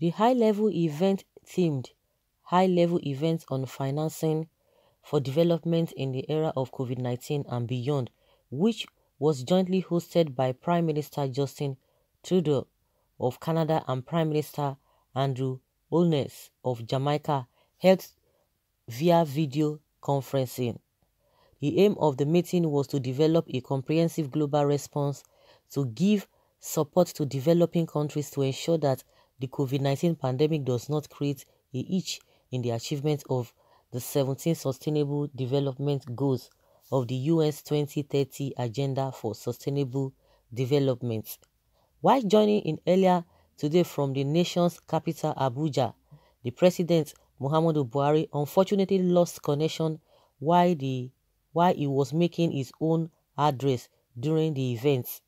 The high-level event themed high-level events on financing for development in the era of COVID-19 and beyond, which was jointly hosted by Prime Minister Justin Trudeau of Canada and Prime Minister Andrew Holness of Jamaica, held via video conferencing. The aim of the meeting was to develop a comprehensive global response to give support to developing countries to ensure that the COVID-19 pandemic does not create a hitch in the achievement of the 17 Sustainable Development Goals of the US 2030 Agenda for Sustainable Development. While joining in earlier today from the nation's capital Abuja, the President Muhammadu Buhari unfortunately lost connection while he was making his own address during the event.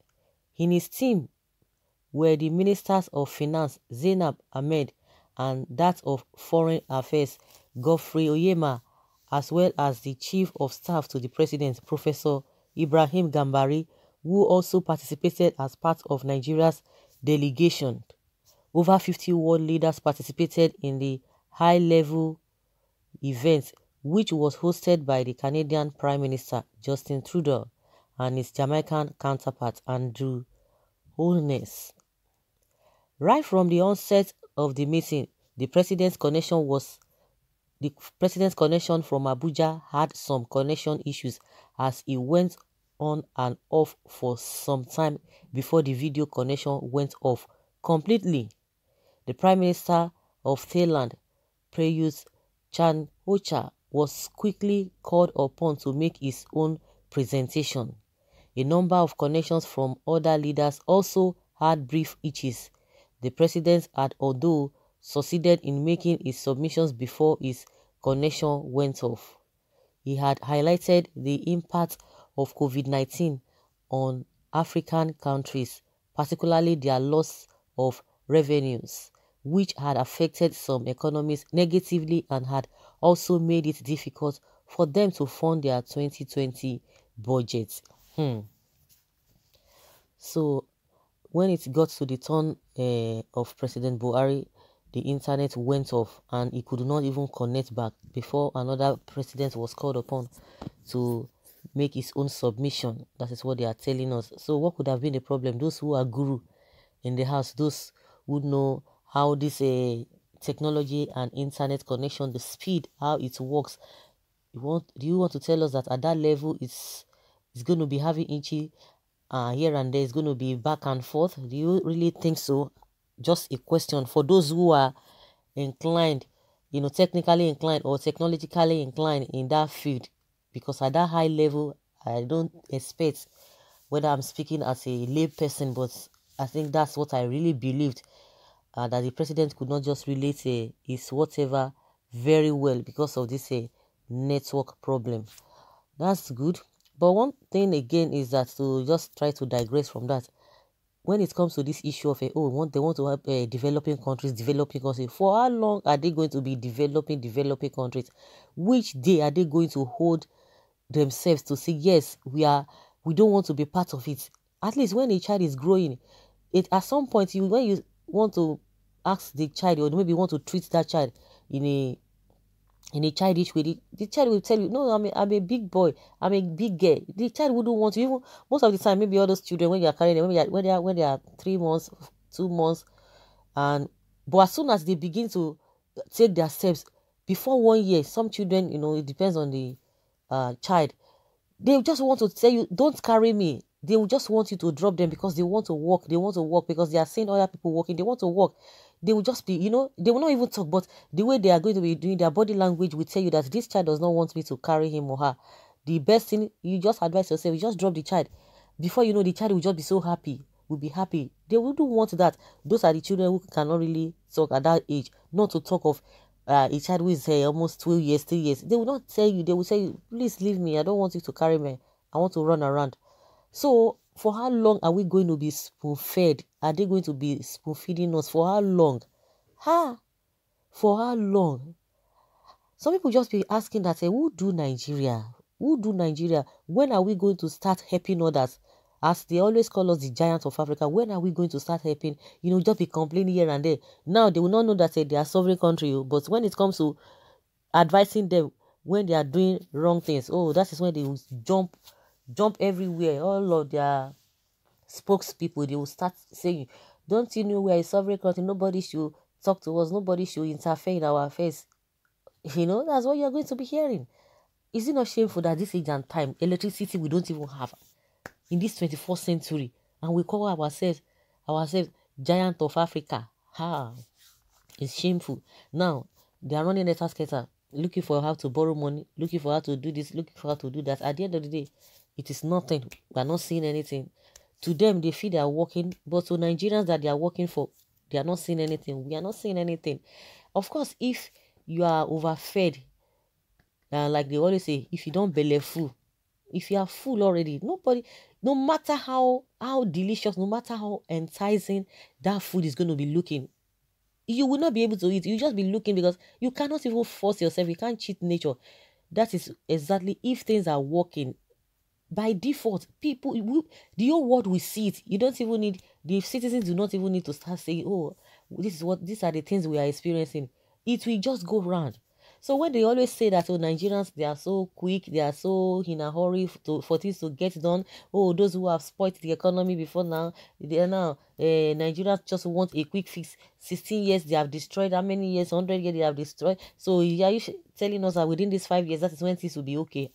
In his team were the Ministers of Finance Zainab Ahmed and that of Foreign Affairs Godfrey Oyema, as well as the Chief of Staff to the President, Professor Ibrahim Gambari, who also participated as part of Nigeria's delegation. Over 50 world leaders participated in the high-level event, which was hosted by the Canadian Prime Minister Justin Trudeau and his Jamaican counterpart Andrew Holness. Right from the onset of the meeting, the President's connection from Abuja had some connection issues as he went on and off for some time before the video connection went off completely. The Prime Minister of Thailand, Prayut Ķñöçķ, was quickly called upon to make his own presentation. A number of connections from other leaders also had brief hitches. The President had, although, succeeded in making his submissions before his connection went off. He had highlighted the impact of COVID-19 on African countries, particularly their loss of revenues, which had affected some economies negatively and had also made it difficult for them to fund their 2020 budget. So, when it got to the turn of President Buhari, the internet went off and he could not even connect back before another president was called upon to make his own submission. That is what they are telling us. So what could have been the problem? Those who are guru in the house, those who know how this technology and internet connection, the speed, how it works. Do you want to tell us that at that level it's going to be having itchy here and there, it's going to be back and forth? Do you really think so? Just a question for those who are inclined, technically inclined or technologically inclined in that field, because at that high level, I don't expect, whether I'm speaking as a lay person, but I think that's what I really believed, that the president could not just relate his whatever very well because of this network problem. That's good. But one thing again is that to just try to digress from that, when it comes to this issue of they want to help developing countries, for how long are they going to be developing countries? Which day are they going to hold themselves to say, yes, we don't want to be part of it? At least when a child is growing, at some point, when you want to ask the child, or maybe want to treat that child in a childish way, the child will tell you, no, I'm a big boy, I'm a big girl. The child wouldn't want to, even most of the time, maybe all those children, when you are carrying them, when they are 3 months, 2 months, but as soon as they begin to take their steps, before 1 year, some children, it depends on the child, they just want to tell you, don't carry me. They will just want you to drop them because they want to walk. They want to walk because they are seeing other people walking. They want to walk. They will just be, they will not even talk, but the way they are going to be doing their body language will tell you that this child does not want me to carry him or her. The best thing, you just advise yourself, you just drop the child. Before you know, the child will just be so happy, will be happy. They wouldn't want that. Those are the children who cannot really talk at that age. Not to talk of a child who is almost 2 years, 3 years. They will not tell you, they will say, please leave me. I don't want you to carry me. I want to run around. So, for how long are we going to be spoon-fed? Are they going to be spoon-feeding us? For how long? For how long? Some people just be asking that, who do Nigeria? Who do Nigeria? When are we going to start helping others? As they always call us the giants of Africa, when are we going to start helping? Just be complaining here and there. Now they will not know that they are sovereign country, but when it comes to advising them when they are doing wrong things, that is when they will jump everywhere. All of their spokespeople, they will start saying, don't you know we are a sovereign country? Nobody should talk to us. Nobody should interfere in our affairs. That's what you're going to be hearing. Is it not shameful that this age and time, electricity we don't even have in this 21st century, and we call ourselves giant of Africa? It's shameful. Now they are running a skater, looking for how to borrow money, looking for how to do this, looking for how to do that. At the end of the day, it is nothing. We are not seeing anything. To them, they feel they are working, but to Nigerians that they are working for, they are not seeing anything. We are not seeing anything. Of course, if you are overfed, like they always say, if you don't belly full, if you are full already, nobody, no matter how delicious, no matter how enticing that food is going to be looking, you will not be able to eat. You just be looking, because you cannot even force yourself. You can't cheat nature. That is exactly, if things are working by default, the whole world will see it. You don't even need, the citizens do not even need to start saying, oh, these are the things we are experiencing. It will just go round. So when they always say that, Nigerians, they are so quick, they are so in a hurry for things to get done. Those who have spoiled the economy before now, they are now, Nigerians just want a quick fix. 16 years, they have destroyed. How many years? 100 years, they have destroyed. So are you telling us that within these 5 years, that is when things will be okay?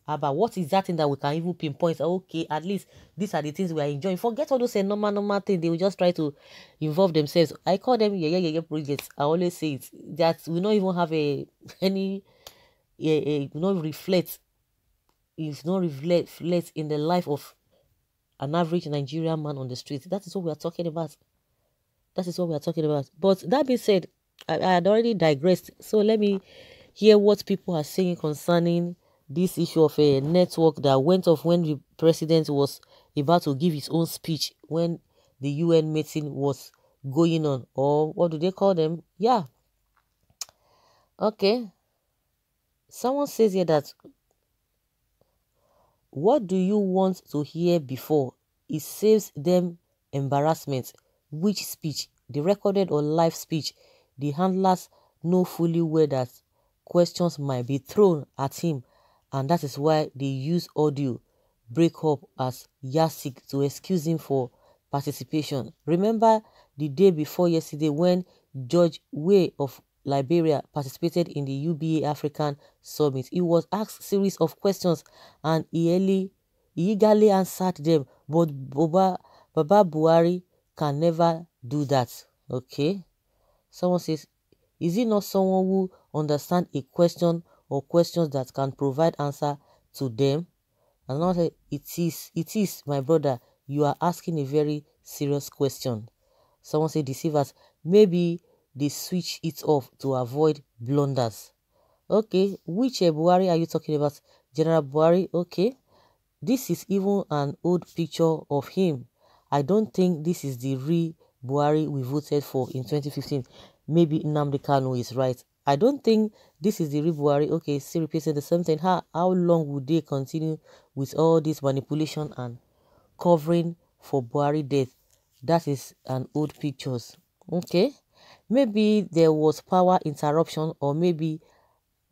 But what is that thing that we can even pinpoint? Okay, at least these are the things we are enjoying. Forget all those normal things. They will just try to involve themselves. I call them projects. I always say it, that we don't even have it's not reflect in the life of an average Nigerian man on the street. That is what we are talking about. But that being said, I had already digressed. So let me hear what people are saying concerning this issue of a network that went off when the president was about to give his own speech when the UN meeting was going on, or what do they call them? Yeah. Okay. Someone says here that, what do you want to hear before? It saves them embarrassment. Which speech? The recorded or live speech? The handlers know fully well that questions might be thrown at him, and that is why they use audio breakup as yardstick to excuse him for participation. Remember the day before yesterday when George Weah of Liberia participated in the UBA African Summit. He was asked a series of questions and he eagerly answered them, but Baba Buhari can never do that. Okay. Someone says, is he not someone who understands a question or questions that can provide answer to them? And now say, it is, my brother, you are asking a very serious question. Someone say, deceivers, maybe they switch it off to avoid blunders. Okay, which Buhari are you talking about? General Buhari? Okay, this is even an old picture of him. I don't think this is the real Buhari we voted for in 2015. Maybe Nnamdi Kanu is right. I don't think this is the real Buhari. Okay, still repeating the same thing. How long would they continue with all this manipulation and covering for Buhari death? That is an old pictures. Okay, maybe there was power interruption, or maybe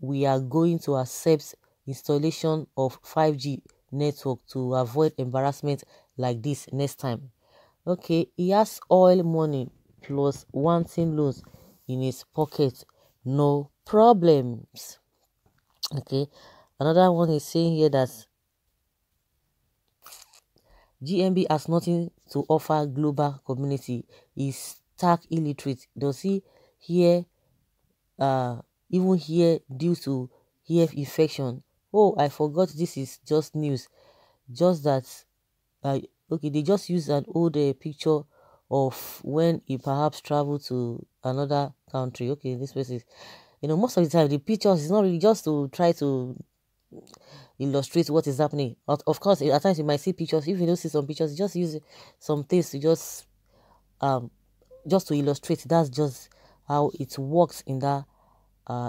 we are going to accept installation of 5G network to avoid embarrassment like this next time. Okay, he has oil money plus wanting loans in his pocket. No problems. Okay, another one is saying here that GMB has nothing to offer global community. Is stark illiterate. Does he hear even here due to EF infection? Oh, I forgot, this is just news. Just that okay, they just use an old picture of when he perhaps traveled to another country. Okay, this person is, most of the time the pictures is not really just to try to illustrate what is happening. Of course, at times you might see pictures. If you don't see some pictures, you just use some things to just to illustrate. That's just how it works in that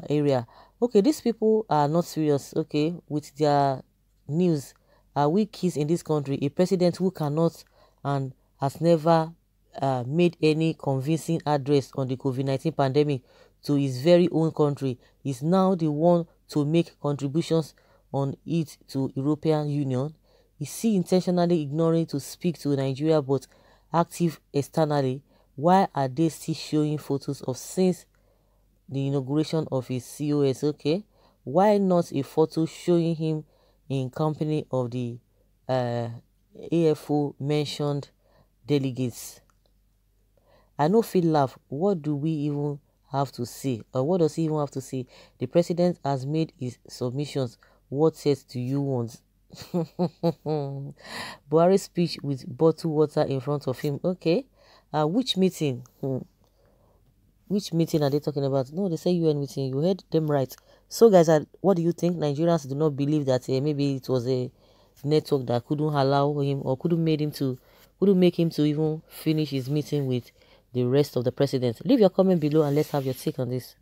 area. Okay, these people are not serious, okay, with their news. are we kids in this country? A president who cannot and has never made any convincing address on the COVID-19 pandemic to his very own country is now the one to make contributions on it to European Union? Is he intentionally ignoring to speak to Nigeria but active externally? Why are they still showing photos of since the inauguration of his COS? Okay, why not a photo showing him in company of the AFO mentioned delegates? I no feel laugh. What do we even have to say? Or what does he even have to say? The president has made his submissions. What says do you want? Buhari's speech with bottled water in front of him. Okay. Which meeting? Which meeting are they talking about? No, they say UN meeting. You heard them right. So, guys, what do you think? Nigerians do not believe that maybe it was a network that couldn't allow him or couldn't make him to even finish his meeting with the rest of the presidents. Leave your comment below and let's have your take on this.